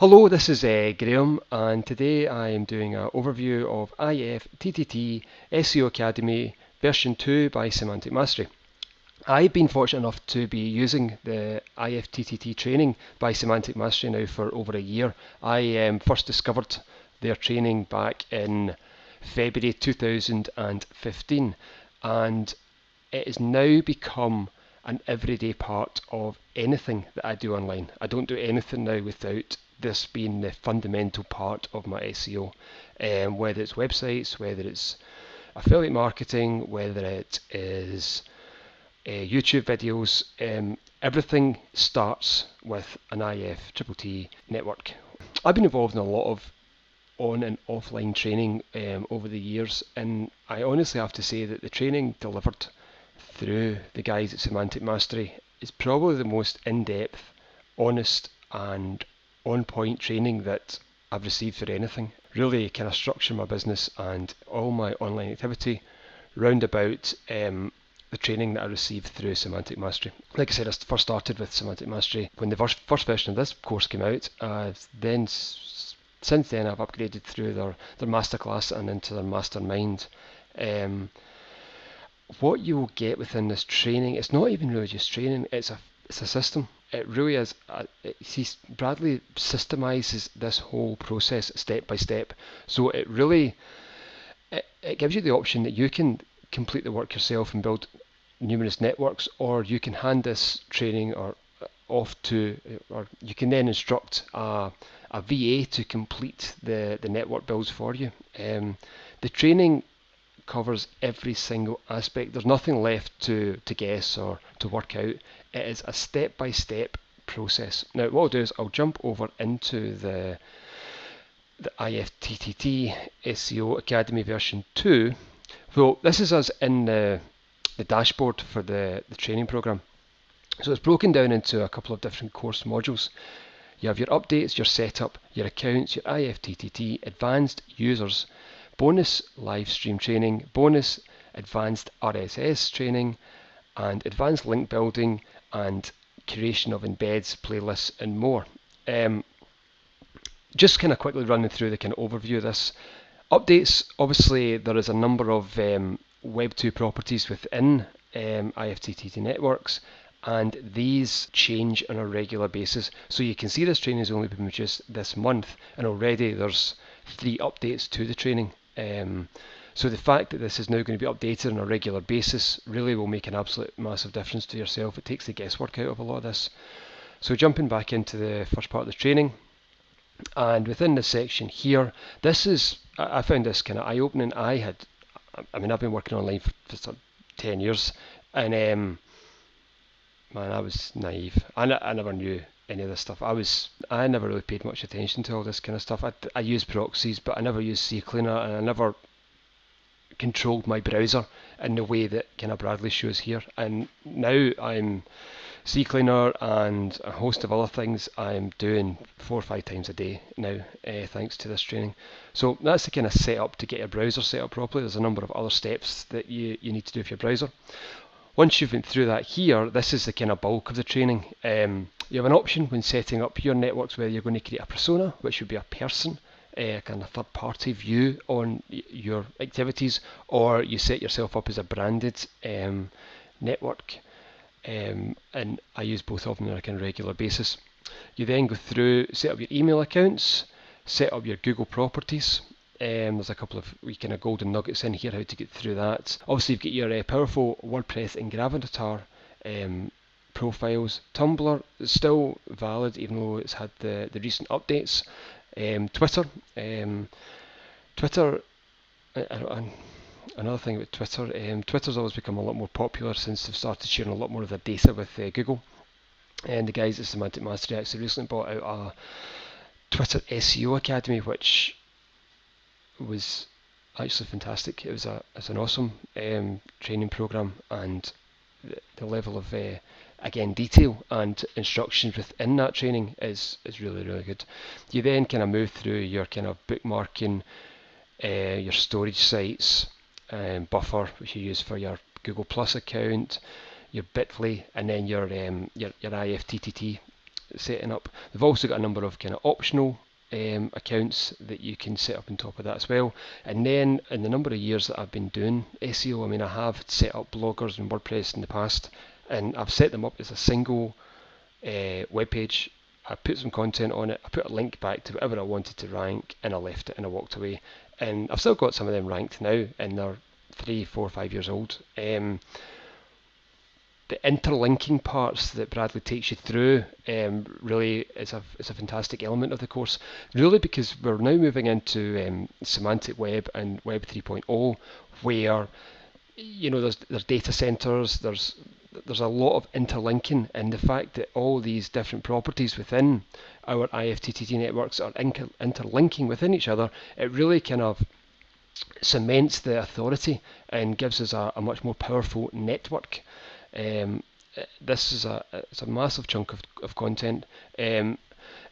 Hello, this is Graham, and today I am doing an overview of IFTTT SEO Academy version 2 by Semantic Mastery. I've been fortunate enough to be using the IFTTT training by Semantic Mastery now for over a year. I first discovered their training back in February 2015, and it has now become an everyday part of anything that I do online. I don't do anything now without this being the fundamental part of my SEO, whether it's websites, whether it's affiliate marketing, whether it is YouTube videos. Everything starts with an IFTTT network. I've been involved in a lot of on and offline training over the years, and I honestly have to say that the training delivered through the guys at Semantic Mastery is probably the most in-depth, honest and on-point training that I've received for anything. Really kind of structure my business and all my online activity round about the training that I received through Semantic Mastery. Like I said, I first started with Semantic Mastery when the first version of this course came out. Since then I've upgraded through their masterclass and into their mastermind. What you will get within this training, it's not even really just training, it's a system. It really is. Bradley systemizes this whole process step by step. So it really it gives you the option that you can complete the work yourself and build numerous networks, or you can hand this training or you can then instruct a VA to complete the network builds for you. The training covers every single aspect. There's nothing left to guess or to work out. It is a step-by-step process. Now what I'll do is I'll jump over into the IFTTT SEO Academy version 2. So this is us in the dashboard for the training program. So it's broken down into a couple of different course modules. You have your updates, your setup, your accounts, your IFTTT, advanced users, bonus live stream training, bonus advanced RSS training, and advanced link building and creation of embeds, playlists, and more. Just kind of quickly running through the kind of overview of this. Updates, obviously there is a number of Web 2 properties within IFTTT networks, and these change on a regular basis. So you can see this training has only been produced this month, and already there's 3 updates to the training. So the fact that this is now going to be updated on a regular basis really will make an absolute massive difference to yourself. It takes the guesswork out of a lot of this. So jumping back into the first part of the training, and within this section here, I found this kind of eye-opening. I've been working online for 10 years, and man, I was naive. I never knew any of this stuff. I never really paid much attention to all this kind of stuff. I used proxies, but I never used CCleaner, and I never controlled my browser in the way that kind of Bradley shows here. And now I'm CCleaner and a host of other things I'm doing 4 or 5 times a day now, thanks to this training. So that's the kind of setup to get your browser set up properly. There's a number of other steps that you need to do for your browser. Once you've been through that here, this is the kind of bulk of the training. You have an option when setting up your networks whether you're going to create a persona, which would be a person, kind of third-party view on your activities, or you set yourself up as a branded network. And I use both of them on a kind of regular basis. You then go through, set up your email accounts, set up your Google properties. There's a couple of wee kind of golden nuggets in here how to get through that. Obviously you've got your powerful WordPress and Gravatar profiles. Tumblr is still valid even though it's had the recent updates. Twitter, another thing about Twitter, Twitter's always become a lot more popular since they've started sharing a lot more of their data with Google. And the guys at Semantic Mastery actually recently bought out a Twitter SEO Academy, which was actually fantastic. It's an awesome training program, and the level of again detail and instructions within that training is really good. You then kind of move through your kind of bookmarking, your storage sites, Buffer, which you use for your Google Plus account, your Bitly, and then your IFTTT setting up. They've also got a number of kind of optional accounts that you can set up on top of that as well. And then in the number of years that I've been doing SEO, I mean, I have set up bloggers and WordPress in the past, and I've set them up as a single web page. I put some content on it, I put a link back to whatever I wanted to rank, and I left it and I walked away. And I've still got some of them ranked now, and they're 3, 4, 5 years old. The interlinking parts that Bradley takes you through really is a fantastic element of the course, really, because we're now moving into semantic web and Web 3.0, where there's data centers, there's a lot of interlinking, and the fact that all these different properties within our IFTTT networks are interlinking within each other, it really kind of cements the authority and gives us a much more powerful network. This is it's a massive chunk of content, and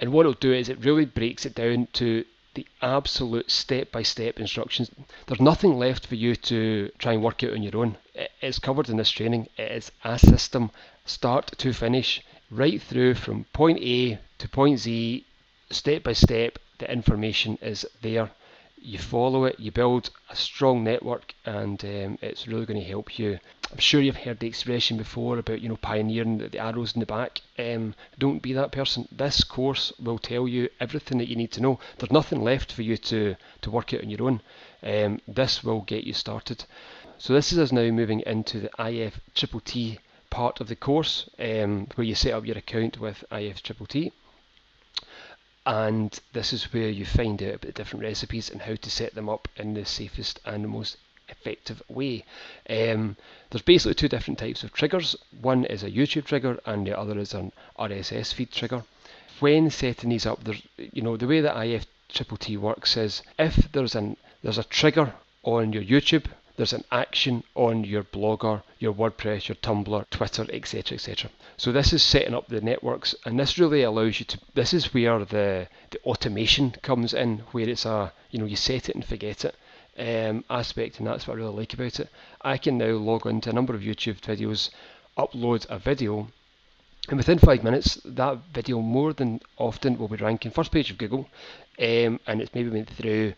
what it'll do is it really breaks it down to the absolute step-by-step instructions. There's nothing left for you to try and work out on your own. It's covered in this training. It is a system, start to finish, right through from point A to point Z, step by step. The information is there. You follow it, you build a strong network, and it's really going to help you. I'm sure you've heard the expression before about pioneering the arrows in the back. Don't be that person. This course will tell you everything that you need to know. There's nothing left for you to work out on your own. This will get you started. So this is us now moving into the IFTTT part of the course, where you set up your account with IFTTT. And this is where you find out about the different recipes and how to set them up in the safest and the most effective way. There's basically two different types of triggers. One is a YouTube trigger and the other is an RSS feed trigger. When setting these up, there's the way that IFTTT works is if there's a trigger on your YouTube, there's an action on your Blogger, your WordPress, your Tumblr, Twitter, etc., etc. So this is setting up the networks, and this really allows you to. This is where the automation comes in, where it's you set it and forget it aspect, and that's what I really like about it. I can now log into a number of YouTube videos, upload a video, and within 5 minutes, that video more than often will be ranking first page of Google, and it's maybe went through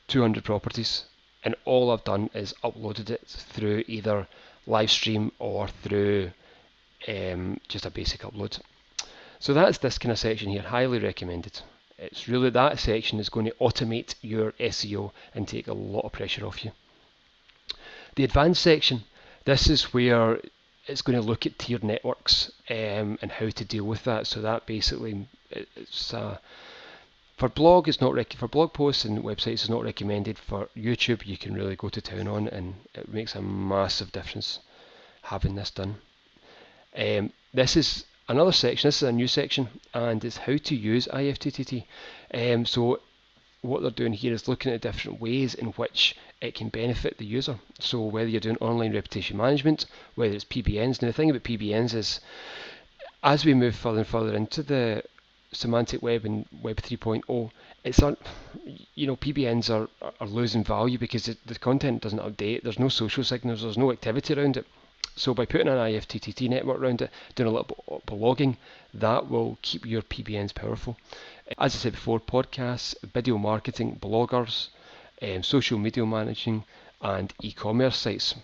200 properties. And all I've done is uploaded it through either live stream or through just a basic upload. So that's this kind of section here, highly recommended. It's really that section is going to automate your SEO and take a lot of pressure off you. The advanced section, this is where it's going to look at tiered networks and how to deal with that. So that basically it's for blog posts and websites it's not recommended. For YouTube you can really go to town on, and it makes a massive difference having this done. This is another section, this is a new section, and it's how to use IFTTT. So what they're doing here is looking at different ways in which it can benefit the user. So whether you're doing online reputation management, whether it's PBNs. Now the thing about PBNs is, as we move further and further into the semantic web and Web 3.0, it's PBNs are losing value because the content doesn't update. There's no social signals, there's no activity around it. So by putting an IFTTT network around it, doing a little bit of blogging, that will keep your PBNs powerful. As I said before, podcasts, video marketing, bloggers, social media managing, and e-commerce sites.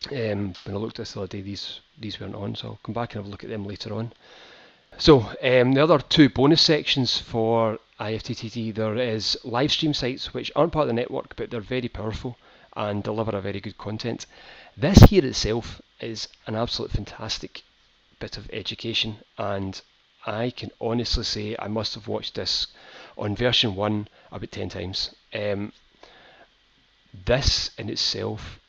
When I looked at this the other day, these weren't on, so I'll come back and have a look at them later on. So the other two bonus sections for IFTTT, there is live stream sites which aren't part of the network, but they're very powerful and deliver a very good content. This here itself is an absolute fantastic bit of education, and I can honestly say I must have watched this on version 1 about 10 times. This in itself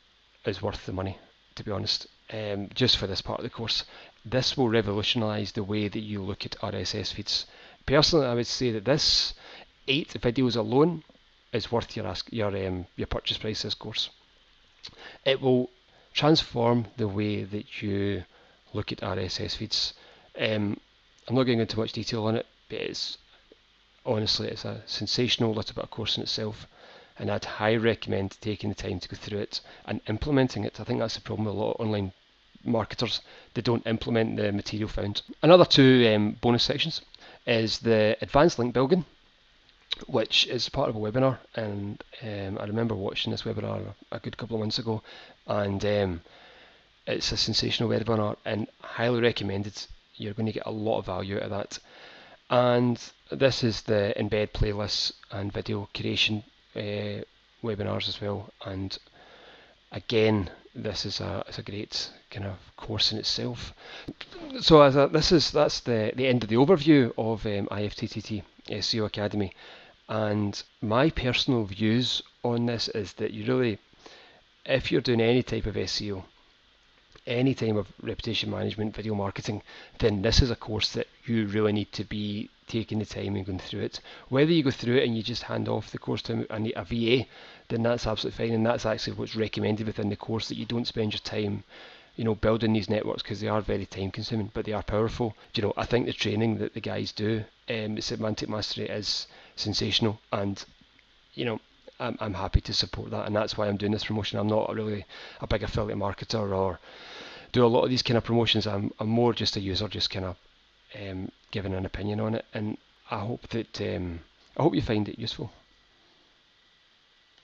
is worth the money, to be honest, just for this part of the course. This will revolutionise the way that you look at RSS feeds. Personally, I would say that this 8 videos alone is worth your purchase price this course. It will transform the way that you look at RSS feeds. I'm not going into much detail on it, but honestly it's a sensational little bit of course in itself, and I'd highly recommend taking the time to go through it and implementing it. I think that's the problem with a lot of online marketers, they don't implement the material found. Another two bonus sections is the advanced link building, which is part of a webinar, and I remember watching this webinar a good couple of months ago, and it's a sensational webinar and highly recommended. You're going to get a lot of value out of that. And this is the embed playlists and video creation webinars as well, and again, this is a great kind of course in itself. So that's the end of the overview of IFTTT SEO Academy, and my personal views on this is that you really, if you're doing any type of SEO, any type of reputation management, video marketing, then this is a course that you really need to be taking the time and going through it. Whether you go through it and you just hand off the course to a VA, then that's absolutely fine, and that's actually what's recommended within the course, that you don't spend your time building these networks, because they are very time consuming, but they are powerful. I think the training that the guys do, Semantic Mastery, is sensational, and I'm happy to support that, and that's why I'm doing this promotion. I'm not really a big affiliate marketer or do a lot of these kind of promotions. I'm more just a user, just kind of giving an opinion on it, and I hope you find it useful.